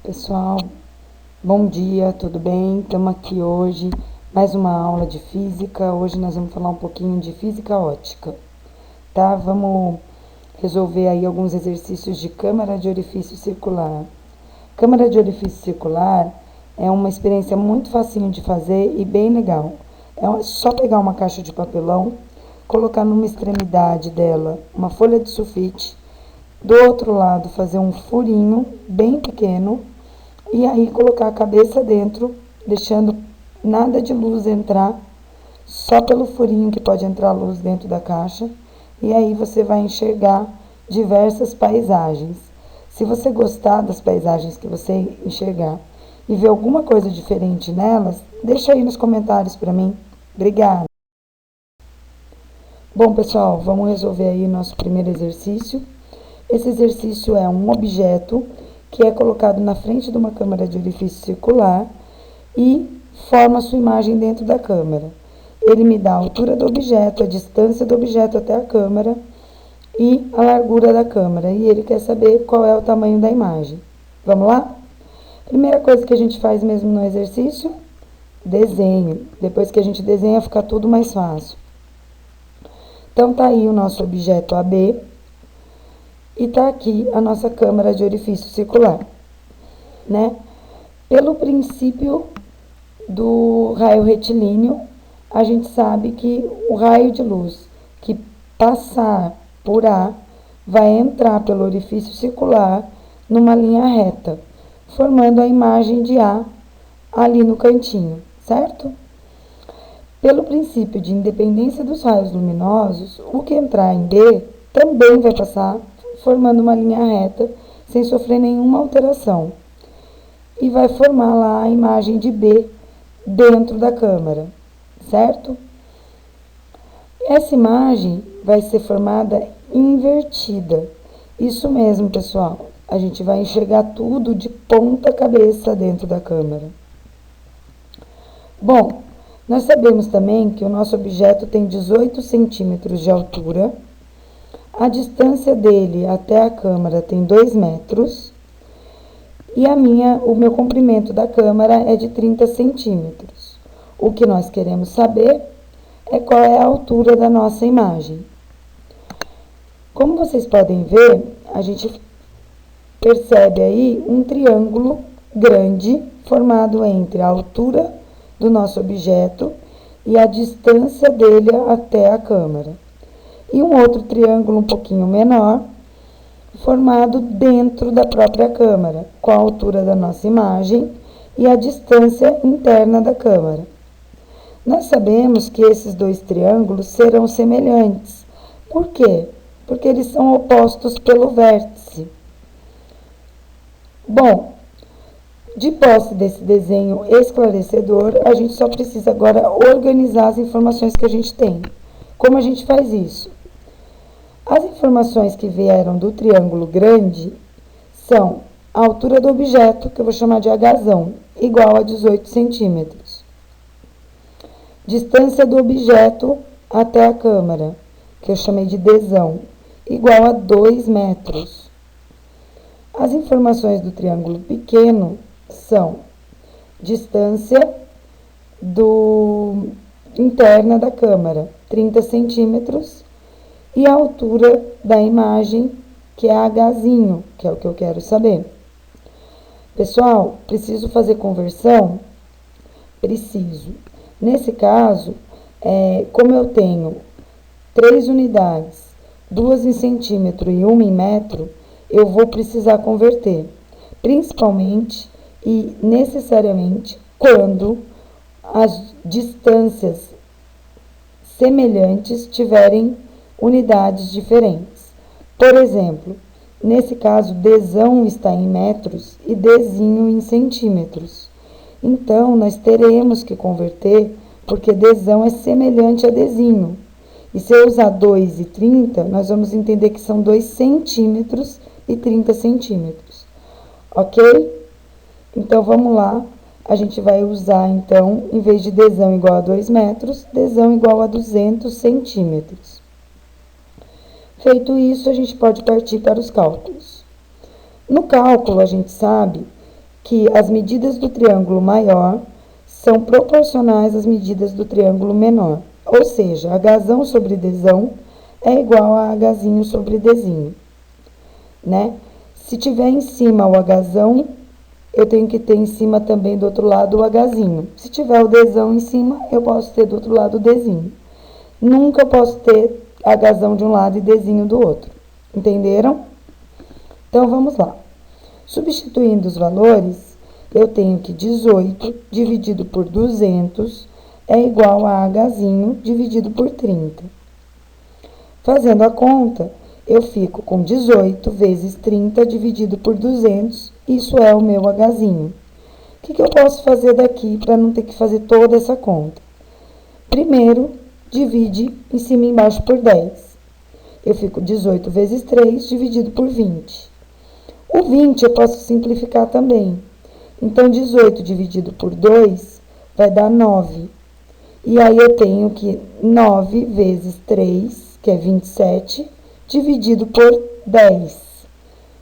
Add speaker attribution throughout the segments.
Speaker 1: Pessoal, bom dia, tudo bem? Estamos aqui hoje, mais uma aula de física. Hoje nós vamos falar um pouquinho de física ótica, tá? Vamos resolver aí alguns exercícios de câmara de orifício circular. Câmara de orifício circular é uma experiência muito facinho de fazer e bem legal. É só pegar uma caixa de papelão, colocar numa extremidade dela uma folha de sulfite, do outro lado fazer um furinho bem pequeno e aí colocar a cabeça dentro, deixando nada de luz entrar, só pelo furinho que pode entrar luz dentro da caixa. E aí você vai enxergar diversas paisagens. Se você gostar das paisagens que você enxergar e ver alguma coisa diferente nelas, deixa aí nos comentários para mim. Obrigada! Bom, pessoal, vamos resolver aí o nosso primeiro exercício. Esse exercício é um objeto que é colocado na frente de uma câmara de orifício circular e forma sua imagem dentro da câmara. Ele me dá a altura do objeto, a distância do objeto até a câmara e a largura da câmara. E ele quer saber qual é o tamanho da imagem. Vamos lá? Primeira coisa que a gente faz mesmo no exercício, desenho. Depois que a gente desenha, fica tudo mais fácil. Então, tá aí o nosso objeto AB. E tá aqui a nossa câmara de orifício circular, né? Pelo princípio do raio retilíneo, a gente sabe que o raio de luz que passar por A vai entrar pelo orifício circular numa linha reta, formando a imagem de A ali no cantinho, certo? Pelo princípio de independência dos raios luminosos, o que entrar em B também vai passar formando uma linha reta, sem sofrer nenhuma alteração. E vai formar lá a imagem de B dentro da câmara, certo? Essa imagem vai ser formada invertida. Isso mesmo, pessoal. A gente vai enxergar tudo de ponta cabeça dentro da câmara. Bom, nós sabemos também que o nosso objeto tem 18 centímetros de altura. A distância dele até a câmara tem 2 metros e o meu comprimento da câmara é de 30 centímetros. O que nós queremos saber é qual é a altura da nossa imagem. Como vocês podem ver, a gente percebe aí um triângulo grande formado entre a altura do nosso objeto e a distância dele até a câmara. E um outro triângulo um pouquinho menor, formado dentro da própria câmara, com a altura da nossa imagem e a distância interna da câmara. Nós sabemos que esses dois triângulos serão semelhantes. Por quê? Porque eles são opostos pelo vértice. Bom, de posse desse desenho esclarecedor, a gente só precisa agora organizar as informações que a gente tem. Como a gente faz isso? As informações que vieram do triângulo grande são a altura do objeto, que eu vou chamar de Hzão, igual a 18 centímetros. Distância do objeto até a câmara, que eu chamei de Dzão, igual a 2 metros. As informações do triângulo pequeno são distância interna da câmara, 30 centímetros, e a altura da imagem, que é Hzinho, que é o que eu quero saber. Pessoal, preciso fazer conversão? Preciso. Nesse caso, como eu tenho 3 unidades, 2 em centímetro e 1 em metro, eu vou precisar converter, principalmente e necessariamente quando as distâncias semelhantes tiverem unidades diferentes. Por exemplo, nesse caso, Dzão está em metros e Dzinho em centímetros. Então, nós teremos que converter, porque Dzão é semelhante a Dzinho. E se eu usar 2 e 30, nós vamos entender que são 2 centímetros e 30 centímetros. Ok? Então, vamos lá. A gente vai usar, então, em vez de Dzão igual a 2 metros, Dzão igual a 200 centímetros. Feito isso, a gente pode partir para os cálculos. No cálculo, a gente sabe que as medidas do triângulo maior são proporcionais às medidas do triângulo menor. Ou seja, Hzão sobre Dzão é igual a Hzinho sobre Dzinho, né? Se tiver em cima o Hzão, eu tenho que ter em cima também do outro lado o Hzinho. Se tiver o Dzão em cima, eu posso ter do outro lado o Dzinho. Nunca posso ter Hzão de um lado e Dzinho do outro. Entenderam? Então, vamos lá. Substituindo os valores, eu tenho que 18 dividido por 200 é igual a Hzinho dividido por 30. Fazendo a conta, eu fico com 18 vezes 30 dividido por 200, isso é o meu Hzinho. O que eu posso fazer daqui para não ter que fazer toda essa conta? Primeiro, divide em cima e embaixo por 10. Eu fico 18 vezes 3 dividido por 20. O 20 eu posso simplificar também. Então, 18 dividido por 2 vai dar 9. E aí, eu tenho que 9 vezes 3, que é 27, dividido por 10.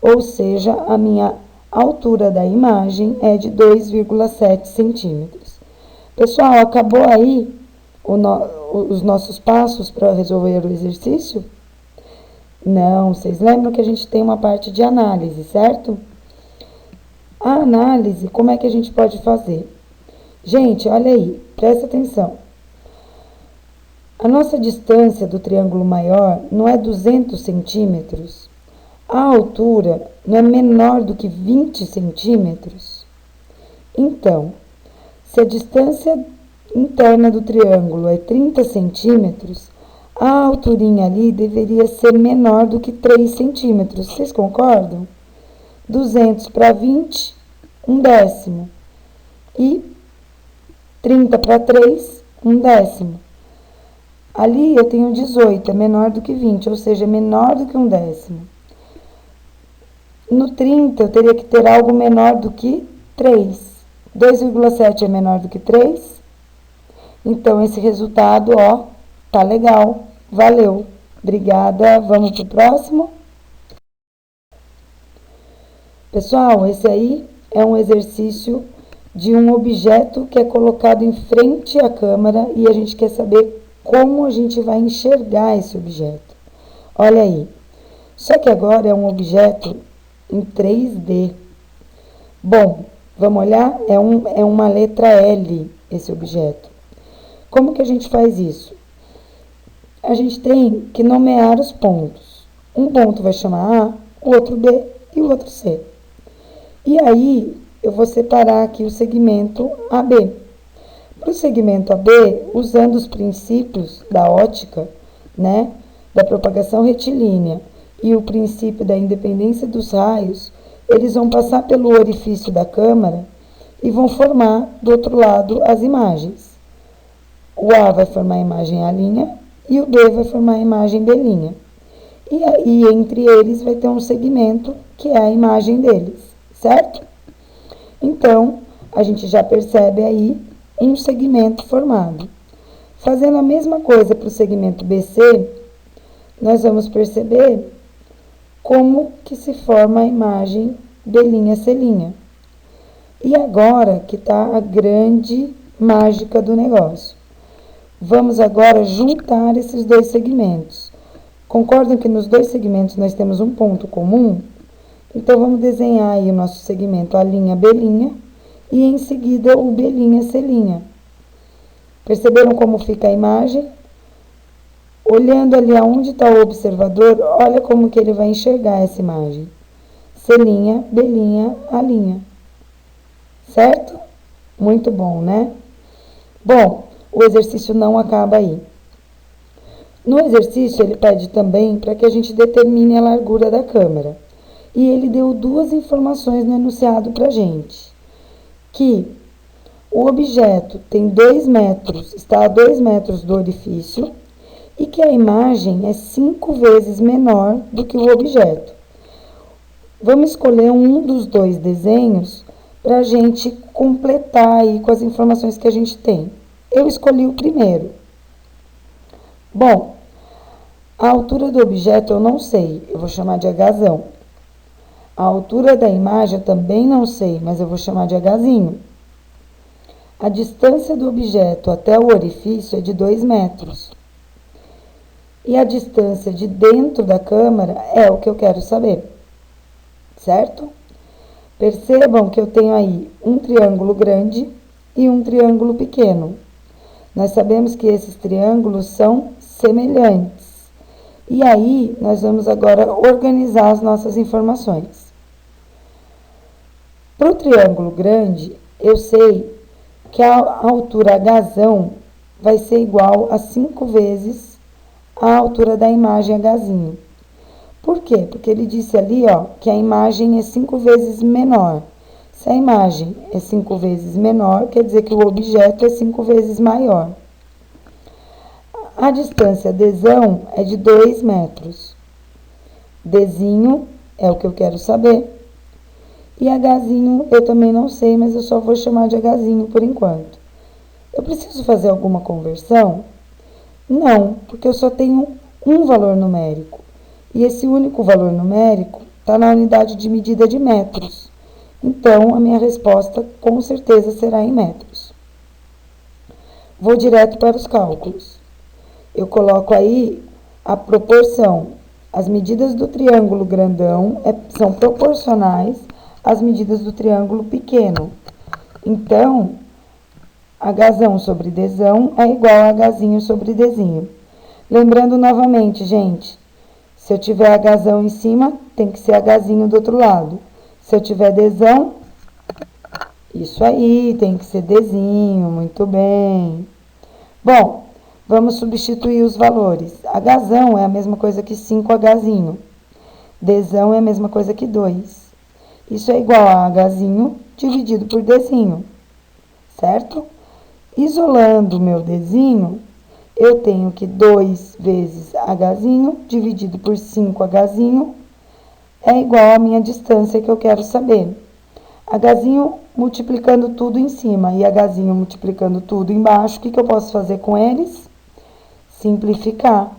Speaker 1: Ou seja, a minha altura da imagem é de 2,7 centímetros. Pessoal, acabou aí os nossos passos para resolver o exercício? Não, vocês lembram que a gente tem uma parte de análise, certo? A análise, como é que a gente pode fazer? Gente, olha aí, presta atenção. A nossa distância do triângulo maior não é 200 centímetros? A altura não é menor do que 20 centímetros? Então, se a distância interna do triângulo é 30 centímetros, a alturinha ali deveria ser menor do que 3 centímetros. Vocês concordam? 200 para 20, 1/10. E 30 para 3, 1/10. Ali eu tenho 18, é menor do que 20, ou seja, é menor do que 1/10. No 30, eu teria que ter algo menor do que 3. 2,7 é menor do que 3. Então, esse resultado, ó, tá legal. Valeu. Obrigada. Vamos pro próximo. Pessoal, esse aí é um exercício de um objeto que é colocado em frente à câmera e a gente quer saber como a gente vai enxergar esse objeto. Olha aí. Só que agora é um objeto em 3D. Bom, vamos olhar? É uma letra L esse objeto. Como que a gente faz isso? A gente tem que nomear os pontos. Um ponto vai chamar A, o outro B e o outro C. E aí, eu vou separar aqui o segmento AB. Para o segmento AB, usando os princípios da ótica, né, da propagação retilínea e o princípio da independência dos raios, eles vão passar pelo orifício da câmara e vão formar, do outro lado, as imagens. O A vai formar a imagem A' e o B vai formar a imagem B'. E entre eles vai ter um segmento que é a imagem deles, certo? Então, a gente já percebe aí um segmento formado. Fazendo a mesma coisa para o segmento BC, nós vamos perceber como que se forma a imagem B'C'. E agora que está a grande mágica do negócio. Vamos agora juntar esses dois segmentos. Concordam que nos dois segmentos nós temos um ponto comum? Então, vamos desenhar aí o nosso segmento A', B' e em seguida o B'C'. Perceberam como fica a imagem? Olhando ali aonde está o observador, olha como que ele vai enxergar essa imagem. C', B', A'. Certo? Muito bom, né? Bom, o exercício não acaba aí. No exercício, ele pede também para que a gente determine a largura da câmera. E ele deu duas informações no enunciado para a gente. Que o objeto tem 2 metros, está a 2 metros do orifício, e que a imagem é 5 vezes menor do que o objeto. Vamos escolher um dos dois desenhos para a gente completar aí com as informações que a gente tem. Eu escolhi o primeiro. Bom, a altura do objeto eu não sei, eu vou chamar de Hzão. A altura da imagem eu também não sei, mas eu vou chamar de Hzinho. A distância do objeto até o orifício é de 2 metros. E a distância de dentro da câmara é o que eu quero saber, certo? Percebam que eu tenho aí um triângulo grande e um triângulo pequeno. Nós sabemos que esses triângulos são semelhantes. E aí, nós vamos agora organizar as nossas informações. Para o triângulo grande, eu sei que a altura Hzão vai ser igual a 5 vezes a altura da imagem Hzinho. Por quê? Porque ele disse ali, ó, que a imagem é 5 vezes menor. Se a imagem é 5 vezes menor, quer dizer que o objeto é 5 vezes maior. A distância Dzão é de 2 metros. Dzinho é o que eu quero saber. E Hzinho eu também não sei, mas eu só vou chamar de Hzinho por enquanto. Eu preciso fazer alguma conversão? Não, porque eu só tenho um valor numérico. E esse único valor numérico está na unidade de medida de metros. Então, a minha resposta com certeza será em metros. Vou direto para os cálculos. Eu coloco aí a proporção. As medidas do triângulo grandão são proporcionais às medidas do triângulo pequeno. Então, Hzão sobre Dzão é igual a Hzinho sobre Dzinho. Lembrando novamente, gente, se eu tiver Hzão em cima, tem que ser Hzinho do outro lado. Se eu tiver Dzão, isso aí, tem que ser Dzinho, muito bem. Bom, vamos substituir os valores. Hzão é a mesma coisa que 5Hzinho. Dzão é a mesma coisa que 2. Isso é igual a Hzinho dividido por Dzinho, certo? Isolando o meu Dzinho, eu tenho que 2 vezes Hzinho dividido por 5Hzinho é igual à minha distância que eu quero saber. Hzinho multiplicando tudo em cima e Hzinho multiplicando tudo embaixo, o que eu posso fazer com eles? Simplificar.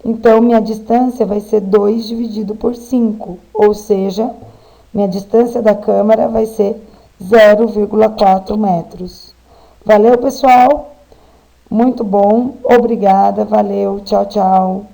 Speaker 1: Então, minha distância vai ser 2 dividido por 5, ou seja, minha distância da câmara vai ser 0,4 metros. Valeu, pessoal? Muito bom. Obrigada. Valeu. Tchau, tchau.